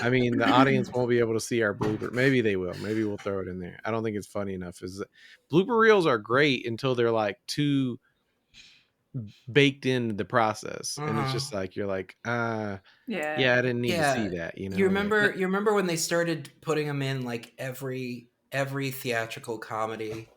I mean, the audience won't be able to see our blooper. Maybe they will. Maybe we'll throw it in there. I don't think it's funny enough. Blooper reels are great until they're like too baked into the process, and it's just like you're like, yeah, I didn't need to see that. You know, you remember when they started putting them in like every theatrical comedy.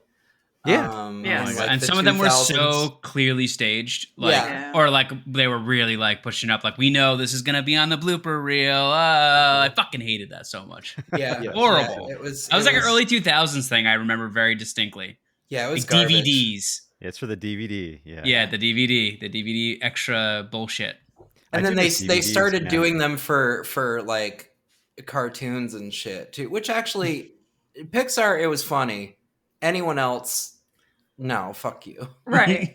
And some of them were so clearly staged, like, or like they were really like pushing up, like, we know this is gonna be on the blooper reel. I fucking hated that so much. Horrible. It was like an early 2000s thing. I remember very distinctly. Yeah, it was like DVDs. Yeah, it's for the DVD. Yeah, the DVD extra bullshit. And then they started doing them for like cartoons and shit too, which actually Pixar, it was funny. Anyone else, no, fuck you. Right.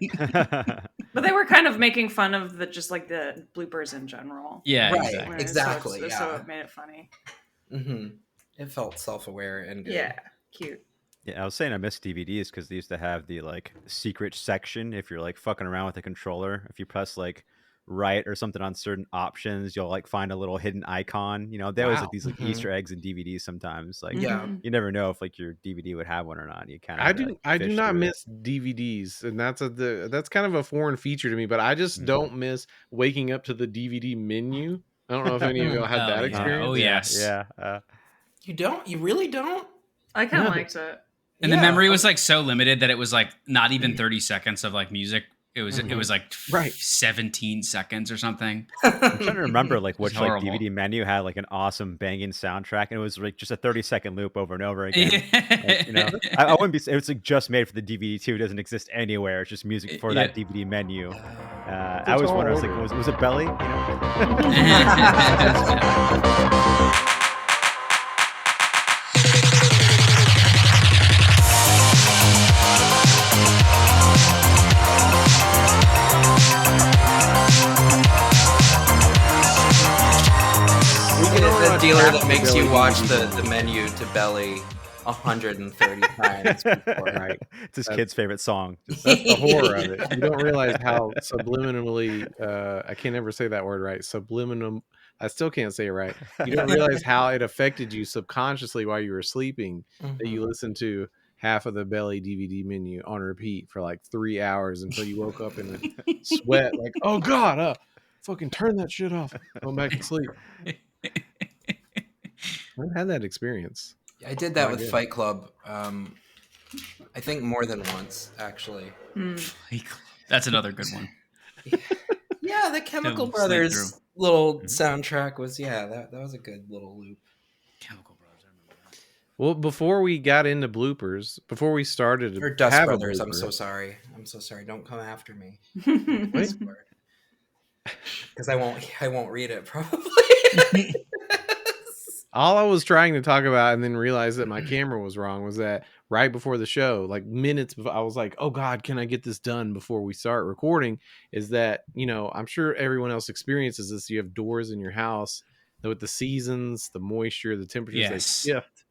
But they were kind of making fun of just like the bloopers in general. Yeah, right. Exactly. So it made it funny. Mm-hmm. It felt self-aware and good. Yeah, cute. Yeah, I was saying I miss DVDs because they used to have the like secret section. If you're like fucking around with the controller, if you press like right or something on certain options, you'll like find a little hidden icon. You know, there was like these like Easter eggs in DVDs sometimes. Like, you never know if like your DVD would have one or not. You kind of I do not miss DVDs, and that's kind of a foreign feature to me. But I just don't miss waking up to the DVD menu. I don't know if any of y'all had that experience. Oh yes, yeah. You don't? You really don't? I kind of liked it. And the memory was like so limited that it was like not even 30 seconds of like music. It was like 17 seconds or something. I'm trying to remember like which like DVD menu had like an awesome banging soundtrack, and it was like just a 30-second loop over and over again. Like, you know, I wouldn't be. It was like just made for the DVD too. It doesn't exist anywhere. It's just music for that DVD menu. I was wondering, was it Belly? You know? The dealer that makes you watch the menu to Belly 130 times before, right? It's his kid's favorite song. That's the horror of it. You don't realize how subliminally, I can't ever say that word right. Subliminal. I still can't say it right. You don't realize how it affected you subconsciously while you were sleeping, that you listened to half of the Belly DVD menu on repeat for like 3 hours until you woke up in a sweat, like, oh God, fucking turn that shit off. Go back to sleep. I've had that experience. I did that with Fight Club. I think more than once, actually. That's another good one. Yeah, the Chemical Brothers little soundtrack was that was a good little loop. Chemical Brothers, I remember that. Well, before we got into bloopers, before we started, or Dust Brothers. I'm so sorry. Don't come after me. Because I won't read it probably. All I was trying to talk about and then realized that my camera was wrong was that right before the show, like minutes before, I was like, oh God, can I get this done before we start recording? Is that, you know, I'm sure everyone else experiences this. You have doors in your house with the seasons, the moisture, the temperatures, they shift.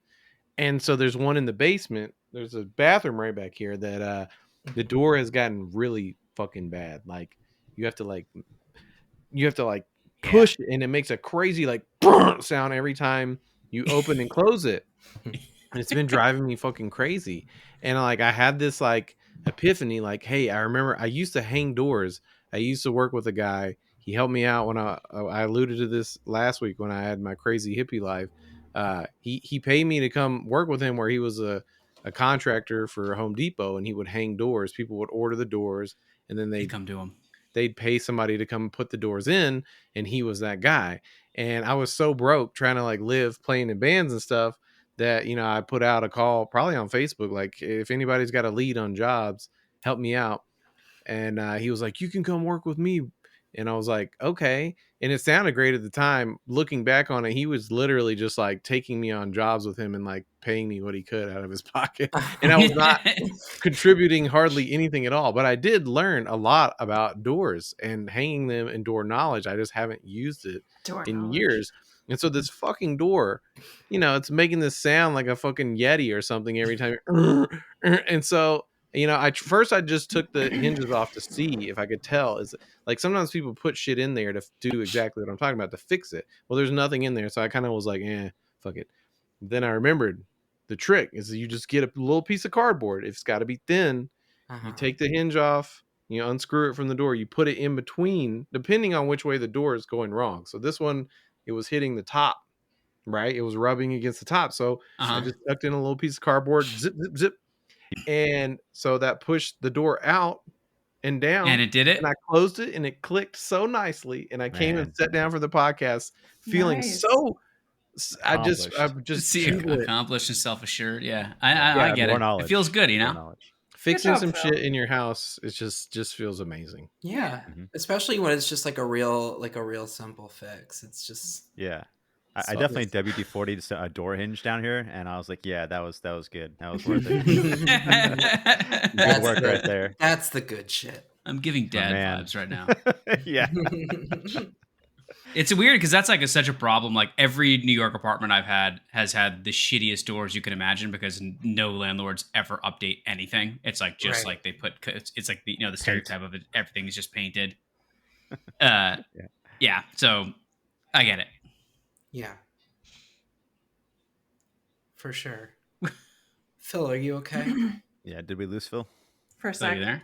And so there's one in the basement. There's a bathroom right back here that the door has gotten really fucking bad. Like you have to push it, and it makes a crazy like sound every time you open and close it. And it's been driving me fucking crazy. And like I had this like epiphany, like, hey, I remember I used to hang doors. I used to work with a guy. He helped me out when I alluded to this last week when I had my crazy hippie life. He paid me to come work with him, where he was a contractor for Home Depot, and he would hang doors. People would order the doors, and then they'd come to him. They'd pay somebody to come put the doors in, and he was that guy. And I was so broke trying to like live playing in bands and stuff that, you know, I put out a call probably on Facebook, like, if anybody's got a lead on jobs, help me out. And he was like, you can come work with me. And I was like, okay. And it sounded great at the time. Looking back on it, he was literally just like taking me on jobs with him and like paying me what he could out of his pocket. And I was not contributing hardly anything at all. But I did learn a lot about doors and hanging them and door knowledge. I just haven't used it in years. And so this fucking door, you know, it's making this sound like a fucking Yeti or something every time. And so First I just took the hinges off to see if I could tell. Is like sometimes people put shit in there to do exactly what I'm talking about to fix it. Well, there's nothing in there, so I kind of was like, fuck it. Then I remembered the trick is you just get a little piece of cardboard. If it's got to be thin, you take the hinge off, you unscrew it from the door, you put it in between, depending on which way the door is going wrong. So this one, it was hitting the top, right? It was rubbing against the top. So I just tucked in a little piece of cardboard, zip, zip, zip. And so that pushed the door out and down. And it did it? And I closed it and it clicked so nicely. And I came and sat down for the podcast feeling so... I'm just accomplished and self-assured. Yeah, I get it. It feels good, Fixing some shit in your house, it just feels amazing. Yeah, especially when it's just like a real simple fix. It's just I definitely WD-40'd a door hinge down here, and I was like, yeah, that was good. That was worth it. Good work right there. That's the good shit. I'm giving dad vibes right now. Yeah. It's weird because that's like such a problem. Like every New York apartment I've had has had the shittiest doors you can imagine because no landlords ever update anything. It's like just like they put it's like the stereotype of it. Everything is just painted. Yeah. So I get it. Yeah. For sure. Phil, are you okay? Yeah. Did we lose Phil? For a second. There?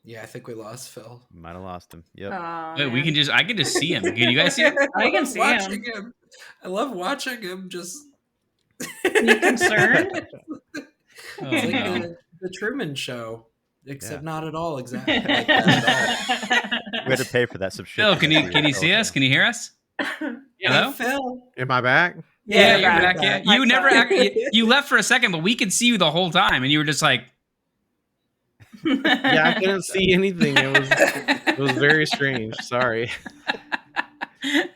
Yeah, I think we lost Phil. Might have lost him. Yep. Wait, I can just see him. Can you guys see him? I can see him. I love watching him just be concerned. It's like the Truman Show, except not at all exactly like that at all. We had to pay for that subscription. Phil, can you see us? Can you hear us? Hello, Phil. Am I back? Yeah, you're back. Yeah. You never you left for a second, but we could see you the whole time, and you were just like. Yeah, I couldn't see anything. It was very strange. Sorry.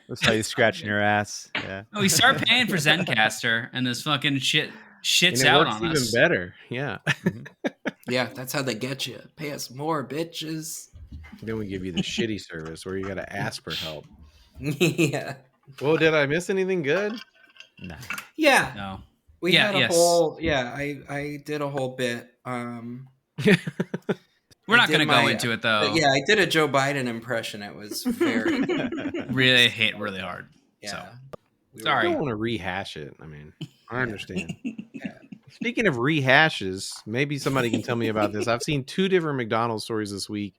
That's how you scratching your ass. Yeah. Oh, we start paying for Zencaster, and this fucking shits out on us. Even better. Yeah. Yeah, that's how they get you. Pay us more, bitches. Then we give you the shitty service where you got to ask for help. Yeah. Well, did I miss anything good? No. Yeah. No. We had a whole. Yeah, I did a whole bit. We're not going to go into it though. Yeah, I did a Joe Biden impression. It was very really hit really hard. Yeah. So. Sorry. I don't want to rehash it. I mean, I understand. Yeah. Speaking of rehashes, maybe somebody can tell me about this. I've seen 2 different McDonald's stories this week.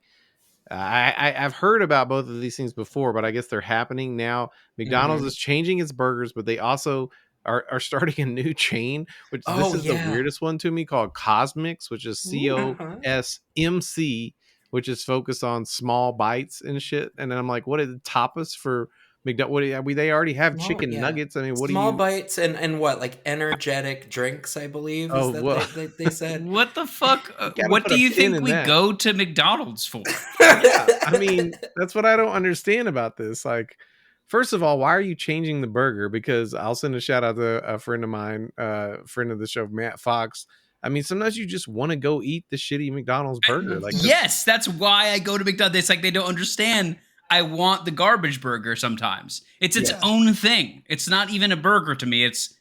I've heard about both of these things before, but I guess they're happening now. McDonald's is changing its burgers, but they also are starting a new chain, which this is the weirdest one to me, called CosMc, which is COSMC, which is focused on small bites and shit. And then I'm like, what are the tapas for McDonald's? They already have chicken nuggets. I mean, what small bites and what, like energetic drinks, I believe. Is that they said. What the fuck? What do you think we go to McDonald's for? Yeah, I mean, that's what I don't understand about this. Like, first of all, why are you changing the burger? Because I'll send a shout out to a friend of mine, friend of the show, Matt Fox. I mean, sometimes you just want to go eat the shitty McDonald's burger. Yes, that's why I go to McDonald's. It's like they don't understand. I want the garbage burger sometimes. It's its own thing. It's not even a burger to me. It's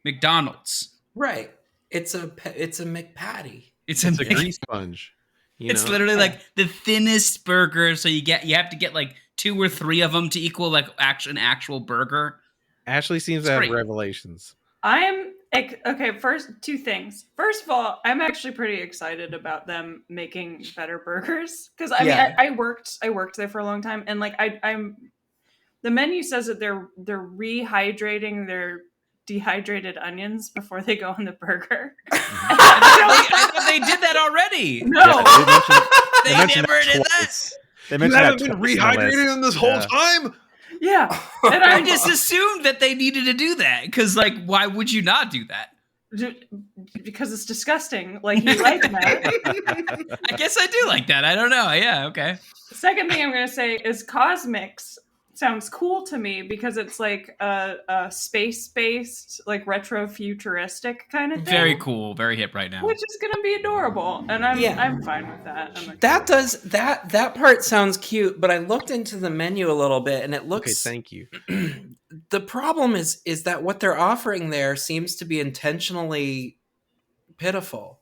McDonald's. Right. It's a McPatty. It's a grease sponge. It's literally like the thinnest burger. So you have to get like 2 or 3 of them to equal like an actual burger. Ashley seems to have revelations. I'm okay. First, 2 things. First of all, I'm actually pretty excited about them making better burgers because I mean I worked there for a long time, and like I'm the menu says that they're rehydrating their dehydrated onions before they go on the burger. I thought they did that already. No, they never did that. You haven't been rehydrating them this whole time? Yeah. And I just assumed that they needed to do that. Because, like, why would you not do that? Because it's disgusting. Like, you like that. I guess I do like that. I don't know. Yeah, okay. The second thing I'm going to say is CosMc sounds cool to me because it's like a space-based, like retro-futuristic kind of thing. Very cool, very hip right now. Which is gonna be adorable, and I'm fine with that. That part sounds cute, but I looked into the menu a little bit, and it looks. Okay, thank you. The problem is that what they're offering there seems to be intentionally pitiful.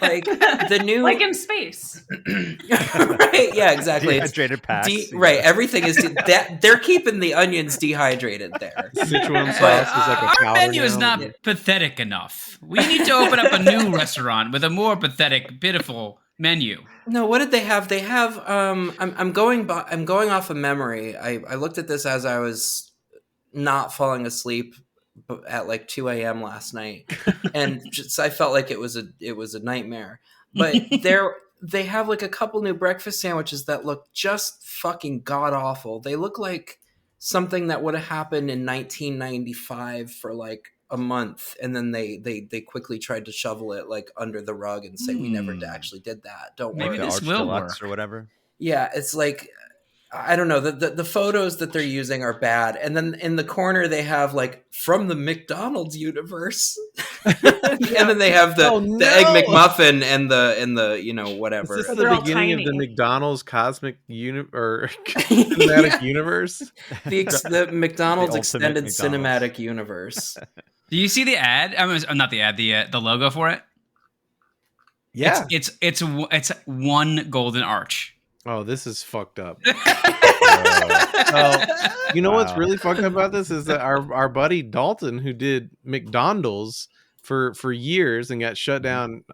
Like the new, like in space. Right? Yeah, exactly. Dehydrated packs. Right. Everything is that they're keeping the onions dehydrated there. Sichuan sauce is like a our powder menu now. is not pathetic enough. We need to open up a new restaurant with a more pathetic, pitiful menu. No, what did they have? They have I'm going off of memory. I looked at this as I was not falling asleep at like 2 a.m. last night, and just I felt like it was a nightmare. But they have like a couple new breakfast sandwiches that look just fucking god awful. They look like something that would have happened in 1995 for like a month, and then they quickly tried to shovel it like under the rug and say we never actually did that. Don't worry. Maybe this will work or whatever. Yeah, it's like I don't know. The photos that they're using are bad, and then in the corner they have like from the McDonald's universe, and then they have the Egg McMuffin and the whatever. Is this the beginning of the McDonald's CosMc or cinematic universe? The McDonald's extended cinematic universe. Do you see the ad? I mean, not the ad. The logo for it. Yeah, it's one golden arch. Oh, this is fucked up. You know what's really fucked up about this is that our buddy Dalton, who did McDonald's for years and got shut down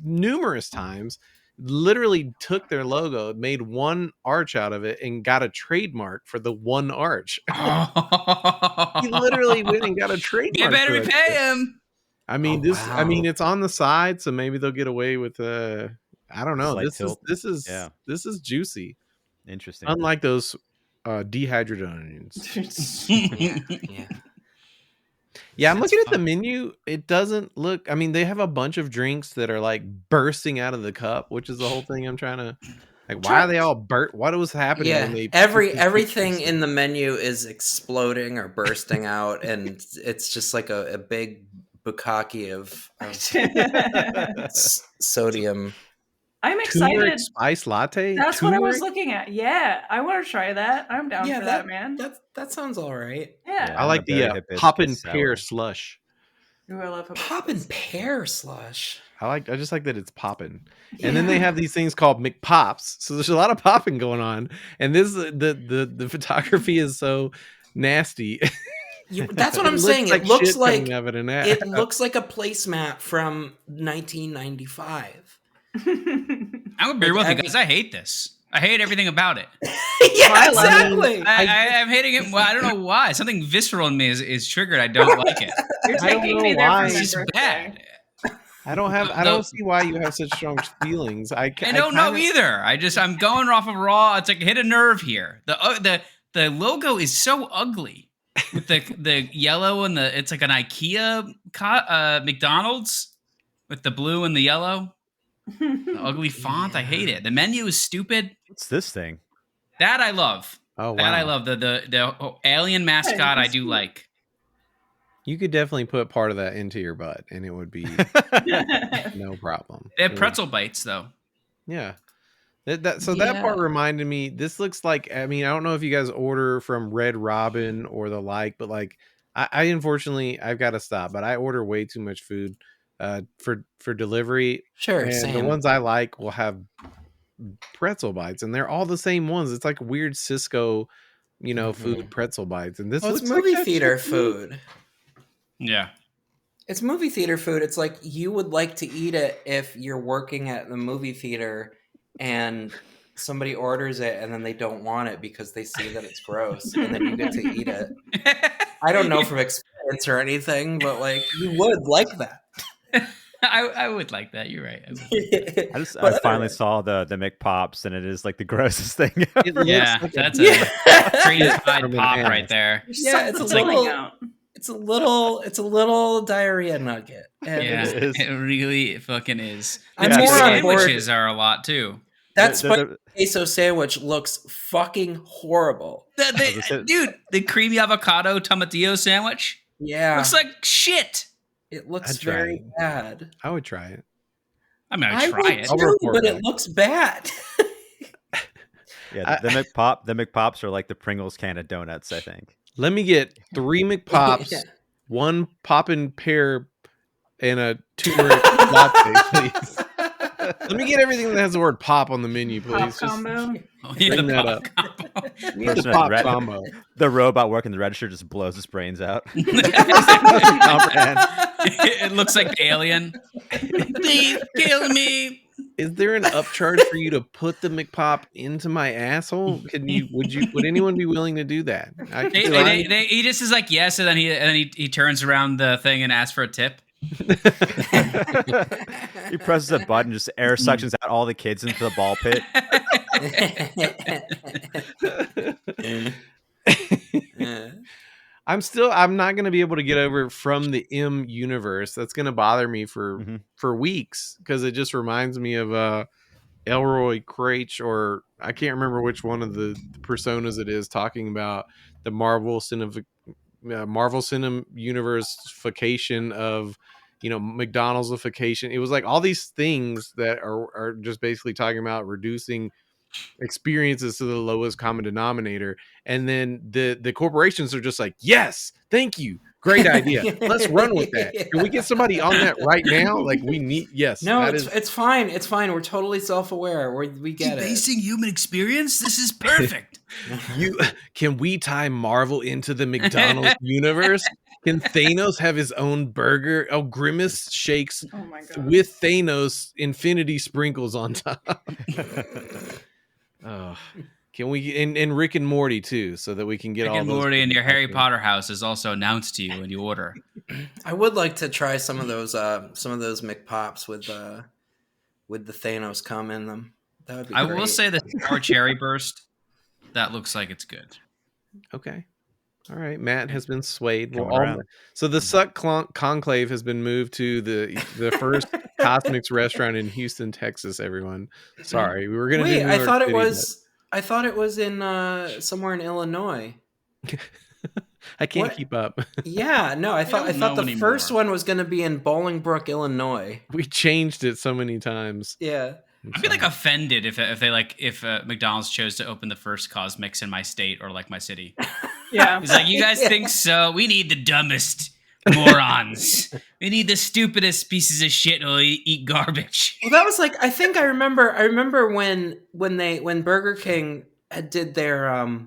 numerous times, literally took their logo, made one arch out of it, and got a trademark for the one arch. He literally went and got a trademark. You better repay him. I mean, I mean, it's on the side, so maybe they'll get away with I don't know. This is juicy. Interesting. Unlike those dehydrated onions. Yeah, I'm looking at the menu. It doesn't look. I mean, they have a bunch of drinks that are like bursting out of the cup, which is the whole thing I'm trying to. Like, why are they all burnt? What was happening? Yeah, when they everything in the menu is exploding or bursting out, and it's just like a big bukkake of sodium. I'm excited. Turmeric spice latte. That's what I was looking at. Yeah, I want to try that. I'm down for that, man. That sounds all right. Yeah, I like the Poppin' Pear slush. Ooh, I love Poppin' Pear slush. I just like that it's poppin'. And then they have these things called McPops. So there's a lot of popping going on. And this the photography is so nasty. That's what I'm saying. It looks like it looks like a placemat from 1995. I'm gonna be real with you guys. I hate this. I hate everything about it. Yeah, exactly. I'm hating it. Well, I don't know why. Something visceral in me is triggered. I don't like it. You're taking me there. It's just bad. I don't see why you have such strong feelings. I don't know either. I'm going off of raw. It's like hit a nerve here. The logo is so ugly with the yellow and it's like an IKEA McDonald's with the blue and the yellow. The ugly font. I hate it. The menu is stupid. What's this thing? That I love. Oh wow. That I love. The alien mascot I do like. You could definitely put part of that into your butt and it would be no problem. They have pretzel bites though. Yeah. That part reminded me, this looks like, I mean, I don't know if you guys order from Red Robin or the like, but like I unfortunately I've got to stop, but I order way too much food for delivery. Sure. And same. the ones I like will have pretzel bites and they're all the same ones. It's like weird Cisco, food pretzel bites. And this looks movie like theater food. Yeah. It's movie theater food. It's like you would like to eat it if you're working at the movie theater and somebody orders it and then they don't want it because they see that it's gross and then you get to eat it. I don't know from experience or anything, but like you would like that. I would like that. You're right. I finally saw the McPops and it is like the grossest thing ever. Yeah, that's a creative pop right there. Yeah, it's a little diarrhea nugget. And it really fucking is. The I'm more on board. Sandwiches are a lot too. That spicy queso sandwich looks fucking horrible. Dude, the creamy avocado tomatillo sandwich. Yeah, looks like shit. It looks very bad. I would try it. I'm gonna try it, but it looks bad. Yeah, the McPops are like the Pringles can of donuts, I think. Let me get 3 McPops, 1 Poppin' Pear and a turmeric latte, please. Let me get everything that has the word pop on the menu, please. Pop combo. Bring that up. The pop combo. The robot working the register just blows his brains out. It looks like the alien. Please kill me. Is there an upcharge for you to put the McPop into my asshole? Would anyone be willing to do that? He just is like yes, and then he turns around the thing and asks for a tip. He presses a button, just air suctions out all the kids into the ball pit. I'm not going to be able to get over from the M universe. That's going to bother me for weeks, because it just reminds me of Elroy Craich, or I can't remember which one of the personas it is, talking about the Marvel Cinema universe-fication of, McDonald's-ification. It was like all these things that are just basically talking about reducing experiences to the lowest common denominator, and then the corporations are just like, yes, thank you, great idea, let's run with that. Can we get somebody on that right now? Like, we need, yes. No, it's fine, we're totally self-aware, we get it. Basing human experience, this is perfect. Can we tie Marvel into the McDonald's universe? Can Thanos have his own burger? Oh, Grimace shakes with Thanos infinity sprinkles on top. Oh, can we and Rick and Morty too, so that we can get Rick all and those Morty in your Harry Potter house is also announced to you when you order. I would like to try some of those McPops with the Thanos cum in them. That would be great. I will say the sour cherry burst, that looks like it's good. Okay. All right, Matt has been swayed. So the Succ conclave has been moved to the first CosMc's restaurant in Houston, Texas. Everyone, sorry, we were going to. Wait, I thought it was in somewhere in Illinois. I can't keep up. Yeah, no, I thought the first one was going to be in Bolingbrook, Illinois. We changed it so many times. Yeah. I'd be like offended if McDonald's chose to open the first CosMc's in my state or like my city. Yeah, he's like, you guys think so? We need the dumbest morons. We need the stupidest pieces of shit who'll eat garbage. Well, that was like, I remember when Burger King did their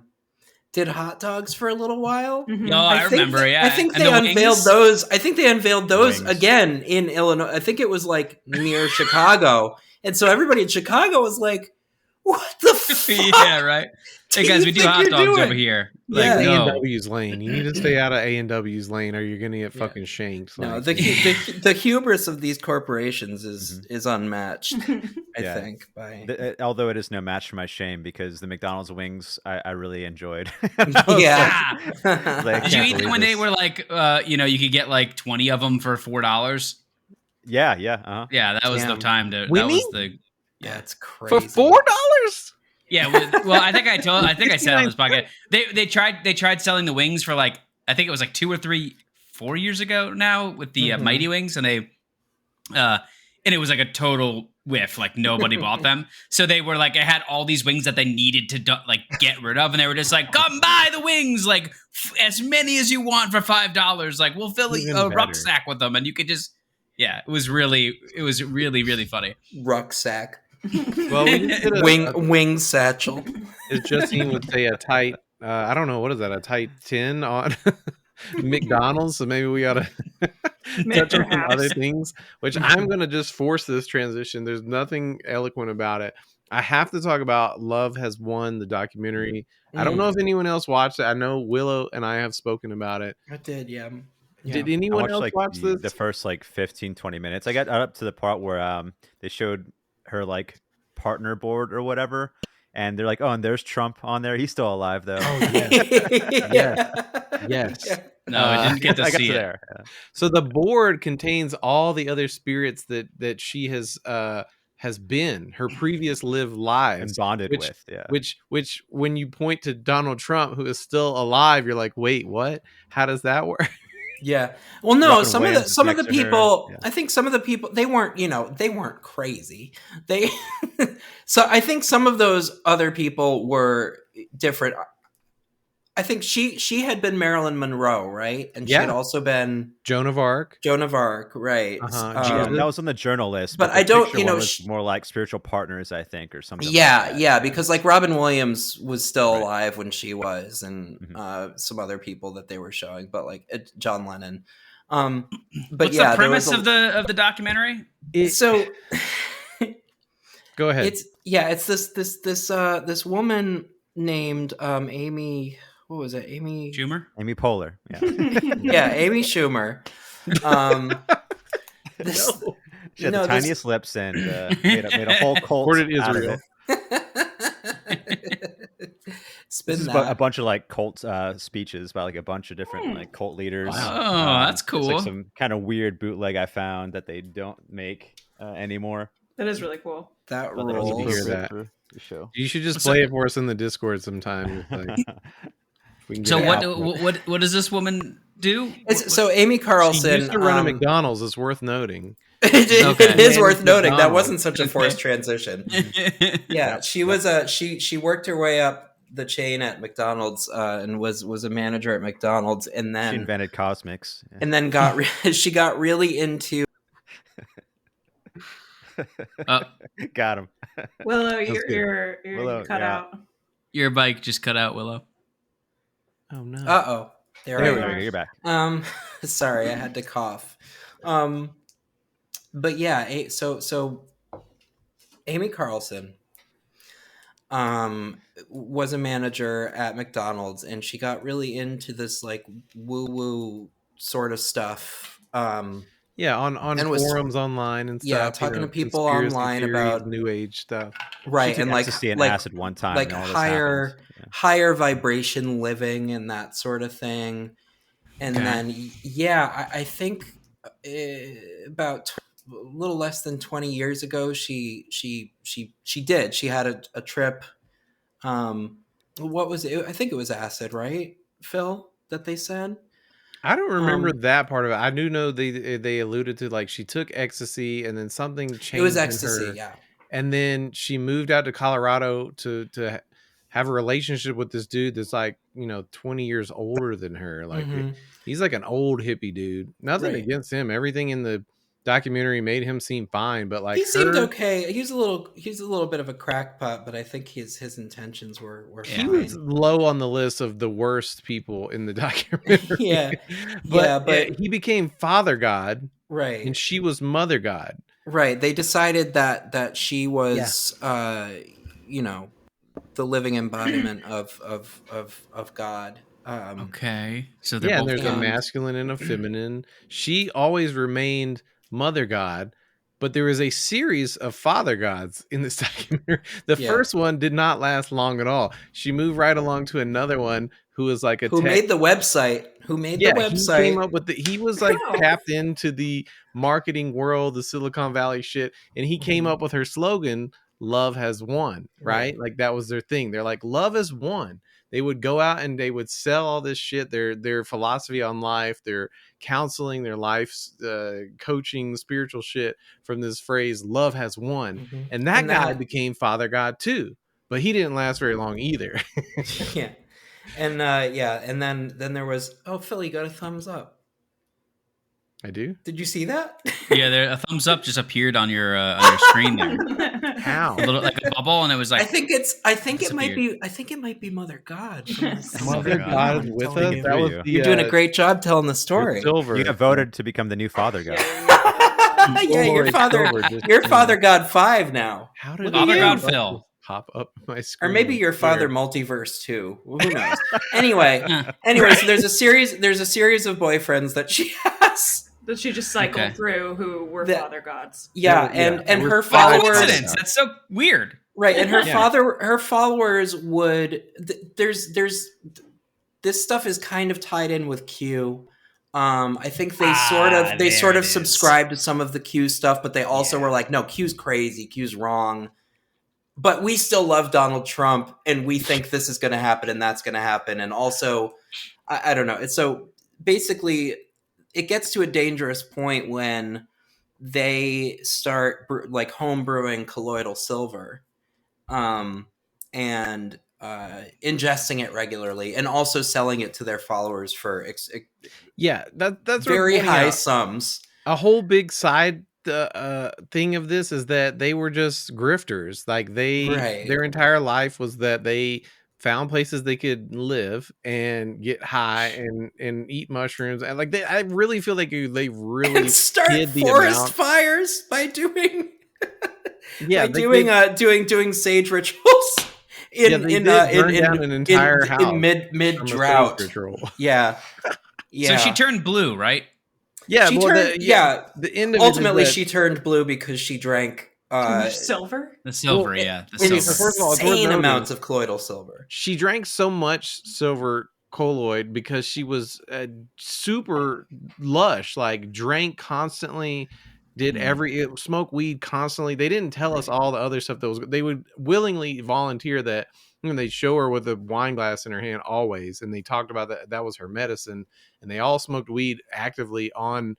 did hot dogs for a little while. Mm-hmm. No, I remember. Yeah, I think they unveiled those. I think they unveiled those again in Illinois. I think it was like near Chicago. And so everybody in Chicago was like, what the fuck? Yeah, right. Hey guys, we do hot dogs over here. Like, yeah. A&W's lane. You need to stay out of A&W's lane, or you're gonna get fucking shanked. No, the hubris of these corporations is unmatched. I think. Although it is no match for my shame, because the McDonald's wings I really enjoyed. Yeah. Did you eat them when they were like, you could get like 20 of them for $4? Yeah. Uh-huh. Yeah, that was the time to. Winnie? That was the. Yeah, it's crazy. For $4? Yeah, well, I think I said on this podcast they tried selling the wings for like, I think it was like 2 or 3, 4 years ago now with the Mighty Wings, and they and it was like a total whiff. Like nobody bought them, so they were like, it had all these wings that they needed to like get rid of, and they were just like, come buy the wings, like as many as you want for $5. Like we'll fill a rucksack with them, and you could just. Yeah, it was really, really funny. Rucksack. Well, wing satchel. As Justine would say, a tight. I don't know, what is that? A tight 10 on McDonald's. So maybe we ought to touch on some other things. Which I'm going to just force this transition. There's nothing eloquent about it. I have to talk about Love Has Won, the documentary. I don't know if anyone else watched it. I know Willow and I have spoken about it. I did, yeah. Did anyone else watch this? The first 15-20 minutes. I got up to the part where they showed her like partner board or whatever, and they're like, oh, and there's Trump on there. He's still alive though. Oh yeah. Yes. No, I didn't get to see it. There. Yeah. So the board contains all the other spirits that she has been, her previous lived lives and bonded with. Yeah. Which when you point to Donald Trump, who is still alive, you're like, wait, what? How does that work? Yeah. Well, no, some of the people, I think some of the people, they weren't crazy. So I think some of those other people were different. I think she had been Marilyn Monroe, right? And she had also been Joan of Arc. Joan of Arc, right? That was on the journal list, but I don't. was more like spiritual partners, I think, or something. Yeah, because like Robin Williams was still alive when she was, and some other people that they were showing, but like John Lennon. But what's the premise of the documentary? Go ahead. It's this woman named Amy. What was it? Amy Schumer? Amy Poehler. Yeah. Yeah, Amy Schumer. She had the tiniest lips and made a whole cult out of it. This is a bunch of like cult speeches by like a bunch of different like cult leaders. Oh, that's cool. It's like some kind of weird bootleg I found that they don't make anymore. That is really cool. That rules. Hear that. Show. You should just play it for us in the Discord sometime. So what does this woman do? So Amy Carlson used to run a McDonald's. It's worth noting. It is worth noting. That wasn't such a forced transition. Yeah, she was she worked her way up the chain at McDonald's and was a manager at McDonald's, and then she invented CosMc, and then she got really into. Got him. Willow, you're cut out. Your bike just cut out, Willow. Oh no. Uh-oh. There we go. You're back. Sorry, I had to cough. But yeah, so Amy Carlson was a manager at McDonald's, and she got really into this like woo-woo sort of stuff. Yeah, on forums online and stuff. Yeah, talking to people online theories, about new age stuff. Right, and like acid one time, like higher vibration living and that sort of thing. And then I think about a little less than 20 years ago, she had a trip. What was it? I think it was acid, right, Phil? That they said. I don't remember that part of it. I do know they alluded to like she took ecstasy and then something changed. It was ecstasy, yeah. And then she moved out to Colorado to have a relationship with this dude that's like 20 years older than her. Like he's like an old hippie dude. Nothing against him. Everything in the documentary made him seem fine, but like he seemed okay. He's a little bit of a crackpot, but I think his intentions were fine. He was low on the list of the worst people in the documentary. But he became father god, right? And she was mother god, right? They decided that she was the living embodiment of God. Okay, so and there's a masculine and a feminine. She always remained mother god, but there was a series of father gods in this documentary. The first one did not last long at all. She moved right along to another one who was like made the website. He came up with he was like tapped into the marketing world, the Silicon Valley shit, and he came up with her slogan, "Love has won," right? Like that was their thing. They're like, love has won. They would go out and they would sell all this shit, their philosophy on life, their counseling, their life's coaching, spiritual shit from this phrase, love has won. And that guy became father god too, but he didn't last very long either. And then there was, Phil, you got a thumbs up. I do. Did you see that? Yeah, a thumbs up just appeared on your screen there. How? A little like a bubble, and it was like. I think it might be Mother God. Mother God is with us. That was you're doing a great job telling the story. Silver. You got voted to become the new father god. You're Father God 5 now. How did Father God Phil pop up my screen? Or maybe your Father Multiverse 2. Who knows? Anyway, so there's a series of boyfriends that she has. That she just cycled through who were father gods. Yeah, and her followers. That's so weird. Right, and her followers would. There's this stuff is kind of tied in with Q. I think they sort of subscribe to some of the Q stuff, but they also were like, no, Q's crazy, Q's wrong. But we still love Donald Trump, and we think this is going to happen, and that's going to happen, and also, I don't know. It's so basically. It gets to a dangerous point when they start like home brewing colloidal silver. And ingesting it regularly and also selling it to their followers for that's very high sums. A whole big side thing of this is that they were just grifters. Like their entire life was that they found places they could live and get high and eat mushrooms, and like I really feel like they really and start forest fires by doing doing sage rituals in an entire house in mid drought. Yeah. So she turned blue, right? Yeah, the end of ultimately she turned blue because she drank silver. The silver, the silver. First of all, insane amounts of colloidal silver. She drank so much silver colloid because she was super lush, like drank constantly, did smoke weed constantly. They didn't tell us all the other stuff they would willingly volunteer that. They'd show her with a wine glass in her hand always, and they talked about that was her medicine, and they all smoked weed actively on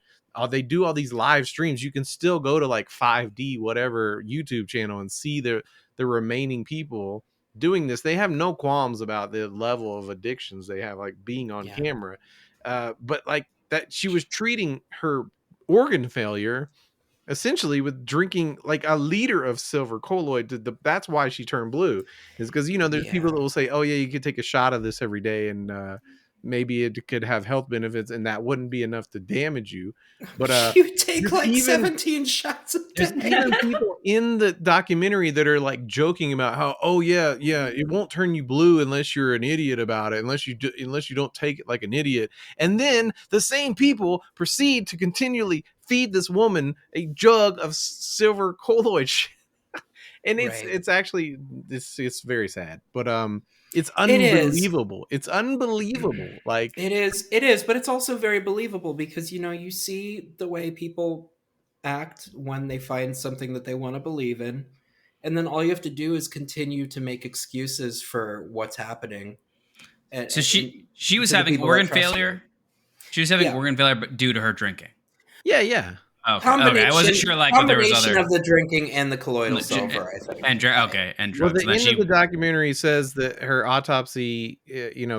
they do all these live streams. You can still go to like 5D whatever YouTube channel and see the remaining people doing this. They have no qualms about the level of addictions they have, like being on camera, but like that she was treating her organ failure essentially with drinking like a liter of silver colloid. That's why she turned blue, is because there's people that will say, oh yeah, you could take a shot of this every day and maybe it could have health benefits, and that wouldn't be enough to damage you. But you take like 17 shots a day. There's even people in the documentary that are like joking about how, oh yeah, it won't turn you blue unless you're an idiot about it, unless you don't take it like an idiot. And then the same people proceed to continually feed this woman a jug of silver colloid shit. And it's actually it's very sad, but it's unbelievable. It's unbelievable. Like it is, but it's also very believable because you see the way people act when they find something that they want to believe in, and then all you have to do is continue to make excuses for what's happening. So she was having organ failure. She was having organ failure, but due to her drinking. Yeah. Okay. I wasn't sure like if there was other of the drinking and the colloidal silver, I think. And drugs. Well, the end of the documentary says that her autopsy,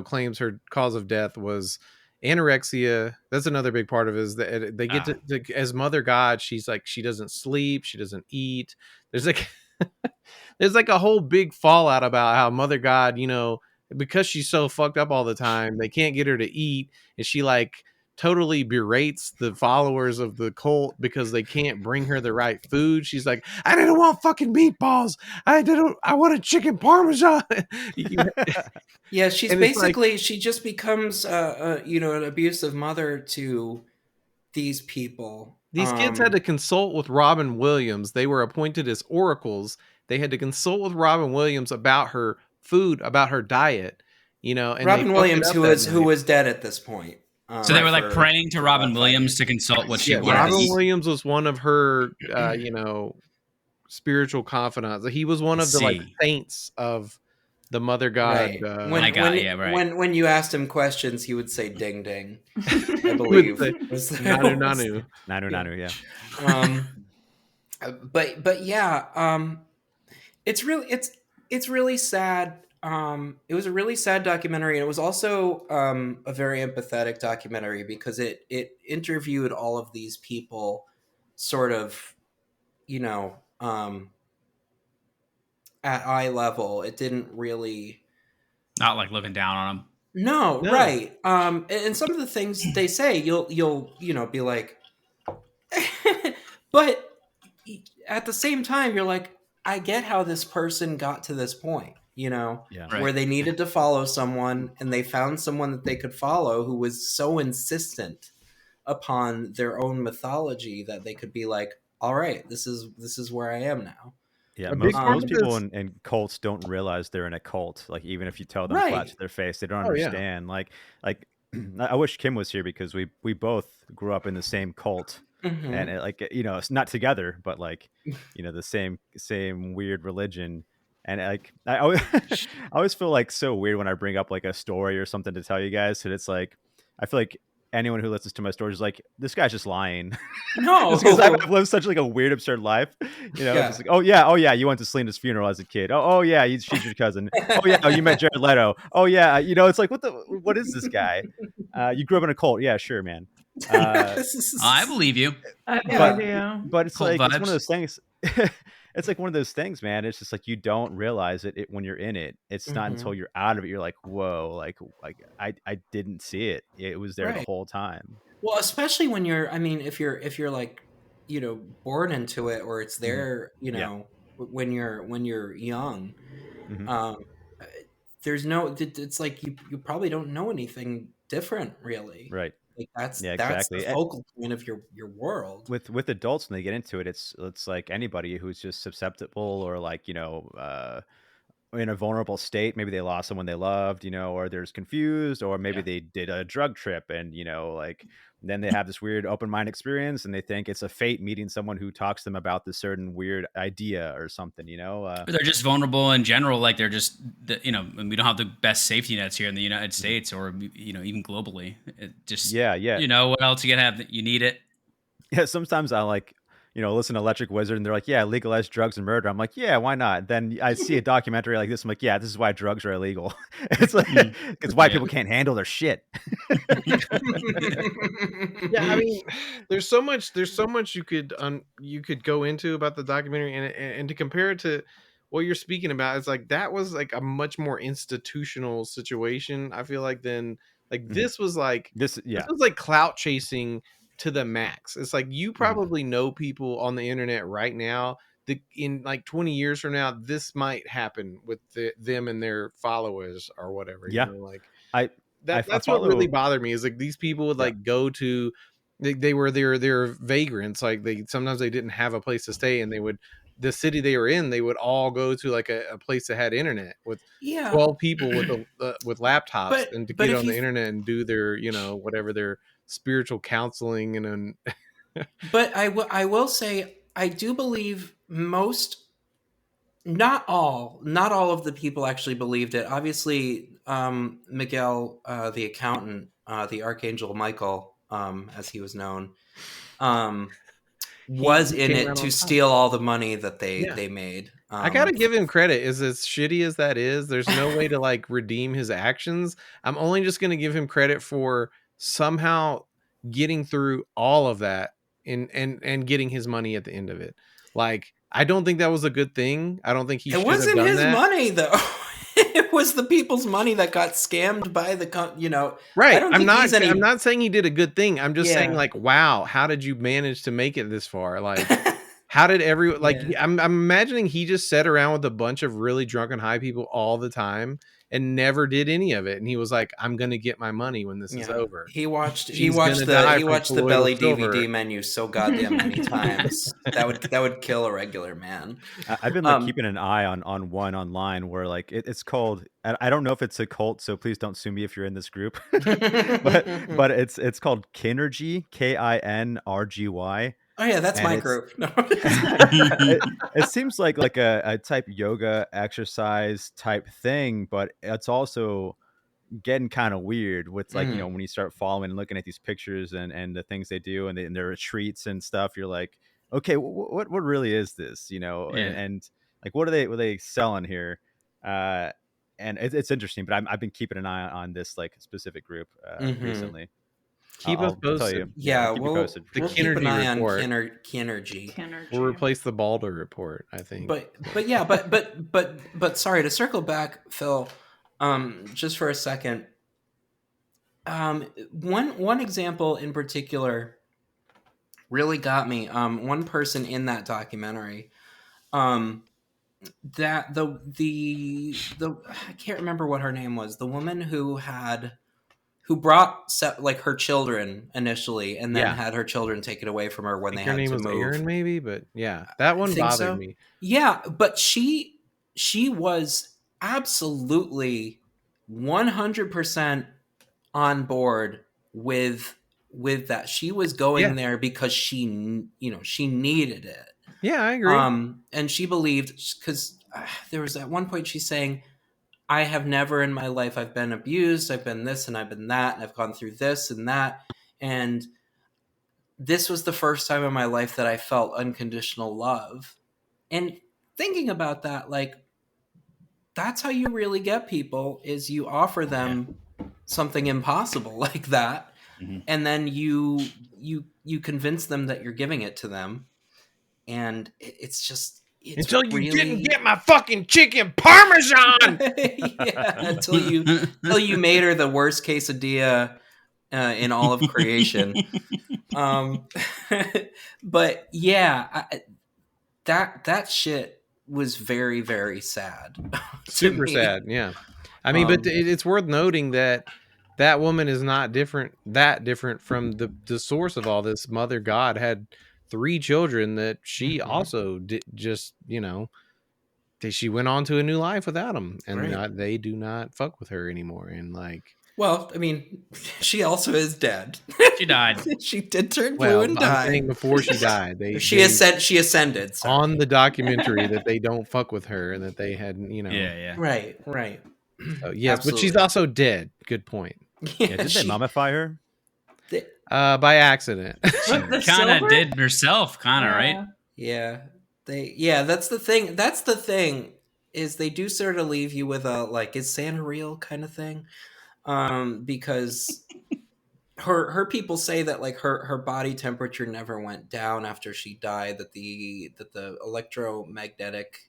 claims her cause of death was anorexia. That's another big part of it, is that they get to as Mother God, she's like, she doesn't sleep, she doesn't eat. There's like a whole big fallout about how Mother God, because she's so fucked up all the time, they can't get her to eat, and she like totally berates the followers of the cult because they can't bring her the right food. She's like, I didn't want fucking meatballs. I wanted chicken parmesan. Yeah, she's basically like, she just becomes an abusive mother to these people. These kids had to consult with Robin Williams. They were appointed as oracles. They had to consult with Robin Williams about her food, about her diet, and Robin Williams, who was dead at this point. So they were like praying to Robin Williams to consult what she wanted. Robin Williams was one of her, spiritual confidants. He was one of the like saints of the Mother God. Right. When you asked him questions, he would say "ding ding." I believe. Nanu. Yeah. But yeah, it's really sad. It was a really sad documentary, and it was also a very empathetic documentary because it interviewed all of these people sort of, at eye level. It didn't really... Not like looking down on them. No. Right. And some of the things they say, you'll be like... But at the same time, you're like, I get how this person got to this point. Where they needed to follow someone, and they found someone that they could follow who was so insistent upon their own mythology that they could be like, all right, this is where I am now. Yeah, most people in cults don't realize they're in a cult. Like, even if you tell them flat to their face, they don't understand. Yeah. Like I wish Kim was here because we both grew up in the same cult. Mm-hmm. And it's not together, but like, the same weird religion. And like I always feel like so weird when I bring up like a story or something to tell you guys. And it's like, I feel like anyone who listens to my stories is like, this guy's just lying. No, just because I've lived such like a weird, absurd life. You know, just like, oh yeah, you went to Selena's funeral as a kid. Oh yeah, she's your cousin. Oh yeah, you met Jared Leto. Oh yeah, you know, it's like, what is this guy? You grew up in a cult. Yeah, sure, man. I believe you. But it's Cult like vibes. it's one of those things. It's like one of those things, man. It's just like you don't realize it when you're in it. It's not until you're out of it you're like, whoa, like I didn't see it. It was there the whole time. Well, especially when you're, I mean, if you're like, you know, born into it, or it's there, you know, when you're young, there's no, it's like you probably don't know anything different, really. Right. Like that's exactly. the focal point of your world. With adults, when they get into it, it's like anybody who's just susceptible or like, you know, in a vulnerable state. Maybe they lost someone they loved, you know, or they're just confused, or maybe they did a drug trip and, you know, like then they have this weird open mind experience and they think it's a fate meeting someone who talks to them about this certain weird idea or something, you know. They're just vulnerable in general. Like they're just, you know, we don't have the best safety nets here in the United States or, you know, even globally. It just, you know, what else you can have? You need it. Yeah, sometimes I like, you know, listen to Electric Wizard and they're like, yeah, legalize drugs and murder. I'm like, yeah, why not? Then I see a documentary like this. I'm like, yeah, this is why drugs are illegal. It's like, because white people can't handle their shit. Yeah, I mean, there's so much you could go into about the documentary, and to compare it to what you're speaking about, it's like that was like a much more institutional situation, I feel like, than like this was like this was like clout chasing to the max. It's like you probably know people on the internet right now that in like 20 years from now this might happen with them and their followers or whatever. You know, like that's what really bothered me is like these people would like go to they were they're vagrants, like sometimes they didn't have a place to stay, and they would, the city they were in, they would all go to like a place that had internet with 12 people with laptops and to get on the internet and do their, you know, whatever their spiritual counseling and but I will say I do believe most, not all of the people actually believed it. Obviously, Miguel, the accountant, the Archangel Michael, as he was known, was in it to steal all the money that they made. I gotta give him credit. As shitty as that is, there's no way to like redeem his actions. I'm only just gonna give him credit for somehow getting through all of that and getting his money at the end of it. Like, I don't think that was a good thing. I don't think he should have done that. It wasn't his money though. It was the people's money that got scammed by the, you know. Right. I'm not saying he did a good thing. I'm just saying like, wow, how did you manage to make it this far? Like, how did everyone like? I'm imagining he just sat around with a bunch of really drunken high people all the time and never did any of it. And he was like, I'm going to get my money when this is over. He watched the Belly DVD menu so goddamn many times. That would kill a regular man. I've been like keeping an eye on one online where like it's called, I don't know if it's a cult, so please don't sue me if you're in this group, but it's called Kinergy, KINRGY. Oh yeah, that's my group. No. it seems like a type yoga exercise type thing, but it's also getting kind of weird with like, you know, when you start following and looking at these pictures and the things they do and their retreats and stuff, you're like, okay, what really is this, you know? And like, what are they selling here? And it's interesting, but I've been keeping an eye on this like specific group recently. Keep us posted. We'll keep an eye on Kinergy. We'll replace the Balder report, I think. But sorry, to circle back, Phil, just for a second. One example in particular really got me. One person in that documentary, that the I can't remember what her name was. The woman who brought like her children initially, and then had her children taken away from her when they had to move. Her name was Erin, maybe, but that one bothered me. Yeah, but she was absolutely 100% on board with that. She was going there because she needed it. Yeah, I agree. And she believed, because there was at one point she's saying, I have never in my life, I've been abused, I've been this and I've been that, and I've gone through this and that. And this was the first time in my life that I felt unconditional love. And thinking about that, like, that's how you really get people, is you offer them something impossible like that. Mm-hmm. And then you convince them that you're giving it to them. And it's just... until you didn't get my fucking chicken parmesan. Until you made her the worst quesadilla in all of creation. But yeah, that shit was very, very sad. Super sad. Yeah. I mean, but it's worth noting that woman is not different from the source of all this. Mother God had 3 children that she also did, just, you know, she went on to a new life without them, and they do not fuck with her anymore. And like, well, I mean, she also is dead. She died. She did turn blue and die. I'm saying before she died, she ascended on the documentary that they don't fuck with her, and that they had, you know, right. So, yes, absolutely. But she's also dead. Good point. Yeah, did they mummify her? By accident. She kind of did herself, right? Yeah. That's the thing. That's the thing, is they do sort of leave you with a, like, is Santa real kind of thing? Because her people say that, like, her body temperature never went down after she died, that the electromagnetic...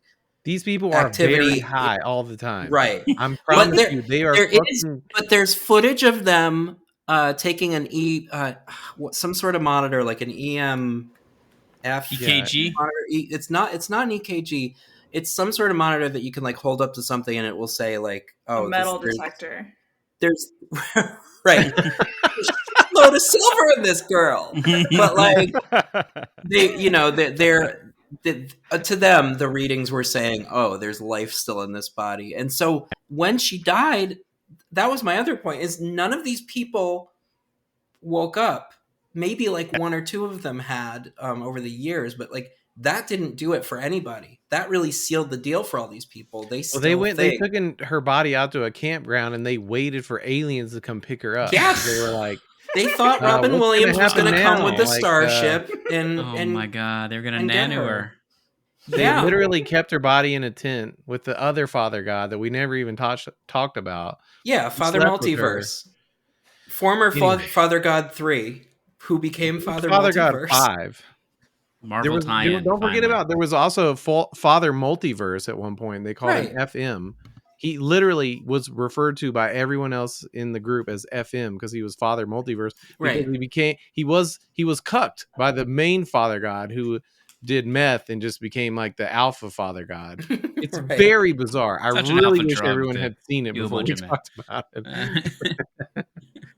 These people are very high all the time. Right. I'm promise you, they are but there's footage of them taking some sort of monitor, like an EMF EKG monitor. It's not an EKG. It's some sort of monitor that you can, like, hold up to something and it will say, like, oh, a metal detector. There's right. There's a load of silver in this girl. But, like, they're to them, the readings were saying, oh, there's life still in this body. And so when she died, that was my other point, is none of these people woke up. Maybe, like, 1 or 2 of them had over the years, but, like, that didn't do it for anybody. That really sealed the deal for all these people. They took her body out to a campground and they waited for aliens to come pick her up. Yes. They were like, they thought Robin Williams was going to come with the starship and oh my God, they're going to nano her. They literally kept her body in a tent with the other Father God that we never even talked about. Yeah, Father Multiverse. Former Father God 3, who became Father Multiverse. God 5. Marvel tie-in. Don't forget about, there was also a Father Multiverse at one point. They called him FM. He literally was referred to by everyone else in the group as FM because he was Father Multiverse. Right. He was cucked by the main Father God who did meth and just became like the alpha Father God. It's very bizarre. I really wish everyone had seen it before we talked about it.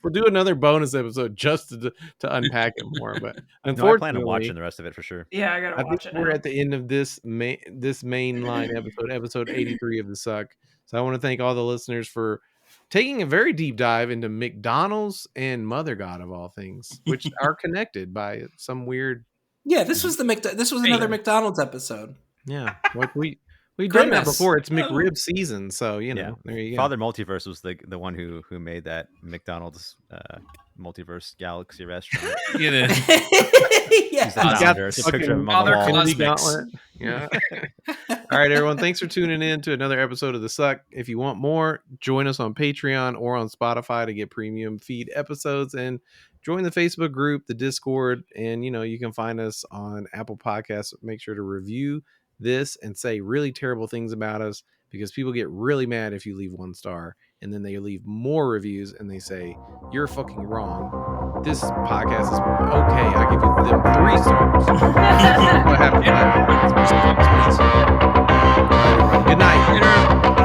We'll do another bonus episode just to unpack it more. But unfortunately, I plan on watching the rest of it for sure. Yeah, I gotta watch it. We're at the end of this mainline episode 83 of the Succ. So I want to thank all the listeners for taking a very deep dive into McDonald's and Mother God of all things, which are connected by some weird. Yeah, this was another McDonald's episode. Yeah, like we've done that before. It's McRib season, so you know. There you go. Father Multiverse was the one who made that McDonald's multiverse galaxy restaurant. Yeah, he's got a picture of him on the wall. Yeah. All right, everyone. Thanks for tuning in to another episode of The Succ. If you want more, join us on Patreon or on Spotify to get premium feed episodes, and join the Facebook group, the Discord, and you can find us on Apple Podcasts. Make sure to review this and say really terrible things about us, because people get really mad if you leave 1 star, and then they leave more reviews and they say you're fucking wrong. This podcast is okay. I give you them 3 stars. What happened? Good night.